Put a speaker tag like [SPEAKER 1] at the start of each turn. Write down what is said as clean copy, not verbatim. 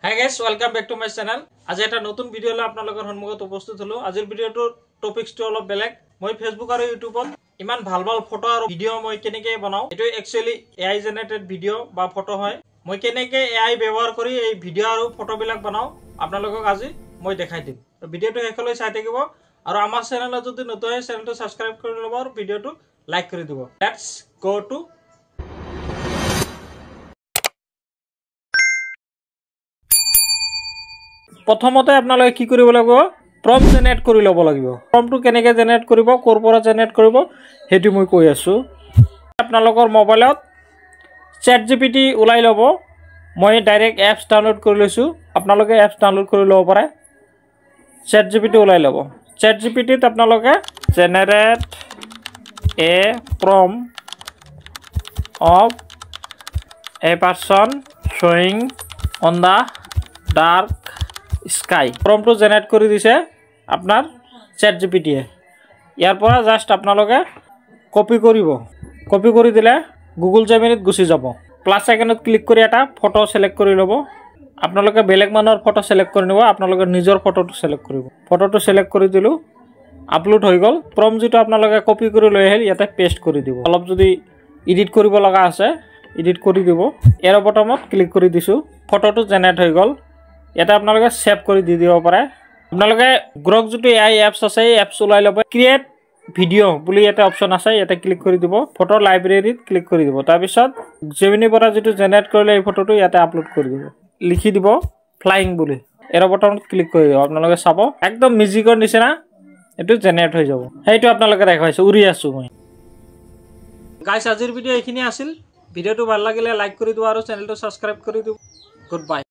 [SPEAKER 1] Hi guys, welcome back to my channel. আজি এটা নতুন ভিডিও লৈ আপোনালোকৰ সন্মুখত উপস্থিত হলো। আজিৰ ভিডিওটোৰ টপিকটো অলপ বেলেগ। মই ফেসবুক আৰু ইউটিউবত ইমান ভাল ফটো আৰু ভিডিও মই কেনেকৈ বনাও। এটো একচুয়ালি AI জেনাৰেটেড ভিডিও বা ফটো হয়। মই কেনেকৈ AI ব্যৱহাৰ কৰি এই ভিডিও আৰু ফটোবিলাক বনাও আপোনালোকক আজি মই দেখাই দিম। তো ভিডিওটো শেষলৈ চাই থাকিব আৰু আমাৰ চেনেলত যদি নতুন হয় চেনেলটো সাবস্ক্ৰাইব কৰি ল'ব আৰু ভিডিওটো লাইক কৰি দিব। লেটস গো টু প্ৰথমতে আপোনালোকে কি কৰিব লাগিব প্ৰম্পট জেনাৰেট কৰি ল'ব লাগিব প্ৰম্পটটো কেনেকৈ জেনাৰেট কৰিব ক'ৰ পৰা জেনাৰেট কৰিব হেতু মই কৈ আছো আপোনালোকৰ মোবাইলত ChatGPT উলাই ল'ব মই ডাইৰেক্ট এপছ ডাউনলোড কৰি লৈছো আপোনালোকে এপছ ডাউনলোড কৰি ল'ব পাৰে ChatGPT উলাই ল'ব ChatGPT ত আপোনালোকে generate A prompt of a person showing on the dark sky prompt to generate কৰি দিছে আপোনাৰ ChatGPT এ ইয়াৰ পৰা জাস্ট আপোনালোকে কপি কৰি দিলে Google Gemini ত গুছি যাব প্লাস আইকনত ক্লিক কৰি এটা ফটো সিলেক্ট কৰি ল'ব আপোনালোকে বেলেগ মানৰ ফটো সিলেক্ট কৰি নিব আপোনালোকে নিজৰ ফটোটো সিলেক্ট কৰিব ফটোটো সিলেক্ট কৰি দিলু আপলোড হৈ গল prompt যেটো আপোনালোকে কপি কৰি লৈ আহিল ইয়াতে পেস্ট কৰি দিব অলপ যদি এডিট কৰিব লগা আছে এডিট কৰি দিব এৰ বটমত ক্লিক কৰি দিছো ফটোটো জেনাৰেট হৈ গল এটা আপোনালোকে সেভ কৰি দি দিব পাৰে আপোনালোকে গ্ৰক যেটো AI এপছ আছে এই এপছ উলাই ল'ব ক্ৰিয়েট ভিডিও বুলি এটা অপচন আছে ইয়াতে ক্লিক কৰি দিব ফটো লাইব্ৰেৰীত ক্লিক কৰি দিব তাৰ পিছত জেমিনি পৰা যেটো জেনাৰেট কৰিলে এই ফটোটো ইয়াতে আপলোড কৰি দিব লিখি দিব ফ্লাইং বুলি এৰ বটনত ক্লিক কৰি দিব আপোনালোকে চাব একদম মিউজিকৰ নিচিনা এটো জেনাৰেট হৈ যাব হেইটো আপোনালোকে দেখাইছো উৰি আছো মই গাইস আজিৰ ভিডিও এইখিনি আছিল ভিডিওটো ভাল লাগিলে লাইক কৰি দিও আৰু চেনেলটো সাবস্ক্ৰাইব কৰি দিও গুড বাই